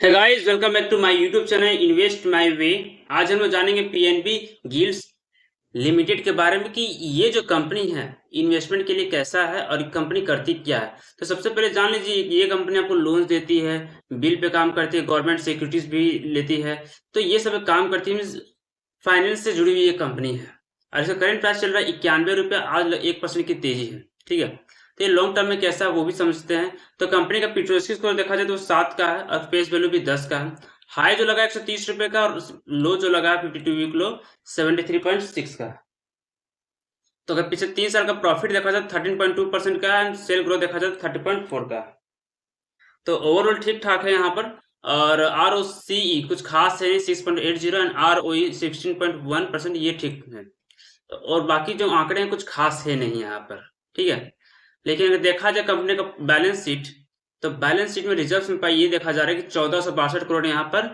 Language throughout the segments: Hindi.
है guys, welcome back to my YouTube channel invest my way. आज हम लोग जानेंगे पीएनबी गिल्ड्स लिमिटेड के बारे में कि ये जो कंपनी है इन्वेस्टमेंट के लिए कैसा है और ये कंपनी करती क्या है। तो सबसे पहले जान लीजिए, ये कंपनी आपको लोन्स देती है, बिल पे काम करती है, गवर्नमेंट सिक्योरिटीज भी लेती है। तो ये सब काम करती है, फाइनेंस से जुड़ी हुई ये कंपनी है। और इसका करंट प्राइस चल रहा है 91 रुपये, आज 1% की तेजी है। ठीक है, तो ये लॉन्ग टर्म में कैसा है वो भी समझते हैं। तो कंपनी का पीटोरेस्की स्कोर देखा जाए तो 7 का है और फेस वैल्यू भी 10 का है। हाई जो लगा 130 रुपए का और लो जो लगा 52 वीक लो 73.6 का है। तो अगर पिछले 3 साल का प्रॉफिट देखा जाए 13.2% का है, सेल ग्रोथ देखा जाए 30.4 का है। तो ओवरऑल ठीक ठाक है यहाँ पर। और आर ओ सी ई कुछ खास है 6.80 एंड आर ओ ई 16.1%, ये ठीक है। और बाकी जो आंकड़े हैं कुछ खास है नहीं यहाँ पर। ठीक है, लेकिन अगर देखा जाए कंपनी का बैलेंस शीट, तो बैलेंस शीट में रिजर्व्स में ये देखा जा रहा है कि 1462 करोड़ यहाँ पर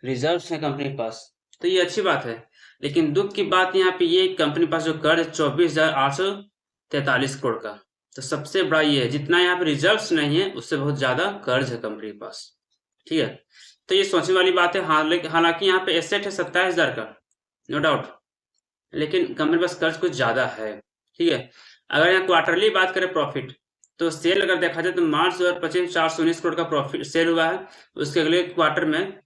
रिजर्व्स है कंपनी के पास। तो ये अच्छी बात है। लेकिन दुख की बात यहाँ पे ये कंपनी के पास जो कर्ज है 24,843 करोड़ का। तो सबसे बड़ा ये है, जितना यहाँ पे रिजर्व्स नहीं है उससे बहुत ज्यादा कर्ज है कंपनी के पास। ठीक है, तो ये सोचने वाली बात है। हालांकि यहाँ पे एसेट है 27,000 का, नो डाउट, लेकिन कंपनी के पास कर्ज कुछ ज्यादा है। ठीक है, अगर यहाँ क्वार्टरली बात करें प्रॉफिट, तो सेल अगर देखा जाए तो मार्च 2025 419 करोड़ का प्रॉफिट सेल हुआ है। उसके अगले क्वार्टर में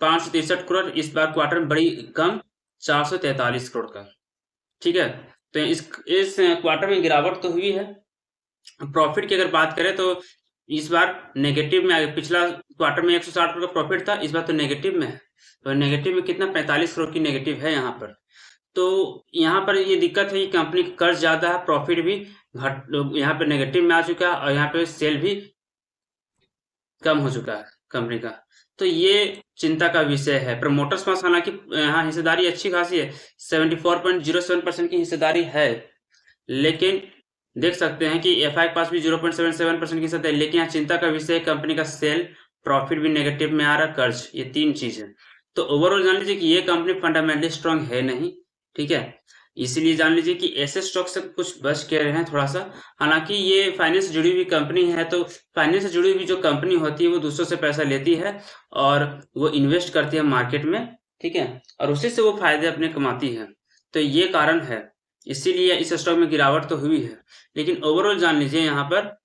563 करोड़, इस बार क्वार्टर में बड़ी कम 443 करोड़ का। ठीक है, तो इस क्वार्टर में गिरावट तो हुई है। प्रॉफिट की अगर बात करें तो इस बार नेगेटिव में आ गया। पिछला क्वार्टर में 160 करोड़ का प्रॉफिट था, इस बार तो नेगेटिव में है। तो नेगेटिव में कितना, 45 करोड़ की नेगेटिव है यहाँ पर। तो यहाँ पर ये दिक्कत है कि कंपनी का कर्ज ज्यादा है, प्रॉफिट भी घट यहाँ पे नेगेटिव में आ चुका है और यहाँ पे सेल भी कम हो चुका है कंपनी का। तो ये चिंता का विषय है। प्रमोटर्स पास हालांकि यहाँ हिस्सेदारी अच्छी खासी है, 74.07% की हिस्सेदारी है। लेकिन देख सकते हैं कि एफआई के पास भी 0.77% की हिस्सेदारी, लेकिन यहाँ चिंता का विषय है कंपनी का सेल, प्रॉफिट भी नेगेटिव में आ रहा है, कर्ज, ये 3 चीज है। तो ओवरऑल जान लीजिए कि ये कंपनी फंडामेंटली स्ट्रांग है नहीं। ठीक है, इसीलिए जान लीजिए कि ऐसे स्टॉक से कुछ बच के रहे हैं थोड़ा सा। हालांकि ये फाइनेंस से जुड़ी हुई कंपनी है, तो फाइनेंस से जुड़ी हुई जो कंपनी होती है वो दूसरों से पैसा लेती है और वो इन्वेस्ट करती है मार्केट में। ठीक है, और उसी से वो फायदे अपने कमाती है। तो ये कारण है, इसीलिए इस स्टॉक में गिरावट तो हुई है। लेकिन ओवरऑल जान लीजिए यहाँ पर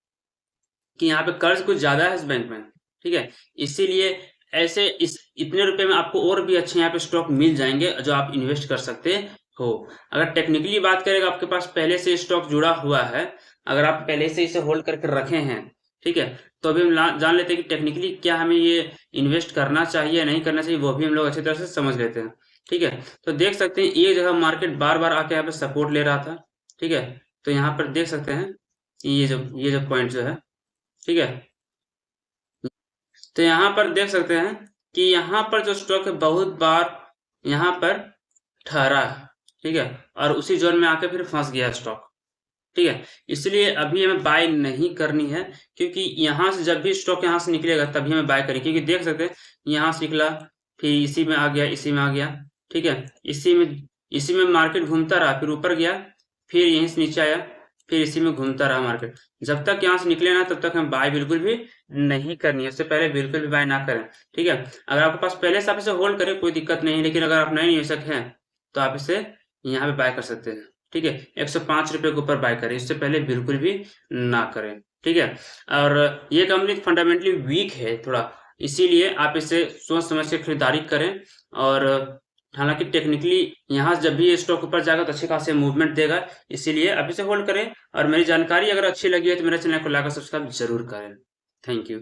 कि यहाँ पे कर्ज कुछ ज्यादा है इस बैंक में। ठीक है, इसीलिए ऐसे इस इतने रुपए में आपको और भी अच्छे यहाँ पे स्टॉक मिल जाएंगे जो आप इन्वेस्ट कर सकते हो। अगर टेक्निकली बात करेगा, आपके पास पहले से स्टॉक जुड़ा हुआ है, अगर आप पहले से इसे होल्ड करके रखे हैं, ठीक है, तो अभी हम जान लेते हैं कि टेक्निकली क्या हमें ये इन्वेस्ट करना चाहिए या नहीं करना चाहिए, वो भी हम लोग अच्छी तरह से समझ लेते हैं। ठीक है, तो देख सकते हैं एक जगह मार्केट बार बार आके यहाँ पे सपोर्ट ले रहा था। ठीक है, तो यहाँ पर देख सकते हैं कि ये जो पॉइंट जो है, ठीक है, तो यहाँ पर देख सकते हैं कि यहाँ पर जो स्टॉक है बहुत बार यहाँ पर ठहरा है। ठीक है, और उसी जोन में आके फिर फंस गया स्टॉक। ठीक है, इसलिए अभी हमें बाय नहीं करनी है, क्योंकि यहाँ से जब भी स्टॉक यहाँ से निकलेगा तभी हमें बाय करें। क्योंकि देख सकते हैं यहाँ से निकला, फिर इसी में आ गया, इसी में आ गया। ठीक है, इसी में मार्केट घूमता रहा, फिर ऊपर गया, फिर यहीं से नीचे आया, फिर इसी में घूमता रहा मार्केट। जब तक यहाँ से निकले ना तब तक हमें बाय बिल्कुल भी नहीं करनी है, उससे पहले बिल्कुल भी बाय ना करें। ठीक है, अगर आपके पास पहले से आप इसे होल्ड करें कोई दिक्कत नहीं, लेकिन अगर आप नए निवेशक हैं तो आप इसे यहाँ पे बाय कर सकते हैं। ठीक है, 105 रुपए के ऊपर बाय करें, इससे पहले बिल्कुल भी ना करें। ठीक है, और ये कंपनी फंडामेंटली वीक है थोड़ा, इसीलिए आप इसे सोच समझ के खरीदारी करें। और हालांकि टेक्निकली यहाँ जब भी ये स्टॉक ऊपर जाएगा तो अच्छे खासे मूवमेंट देगा, इसीलिए आप इसे होल्ड करें। और मेरी जानकारी अगर अच्छी लगी है तो मेरे चैनल को लाइक और सब्सक्राइब जरूर करें। Thank you.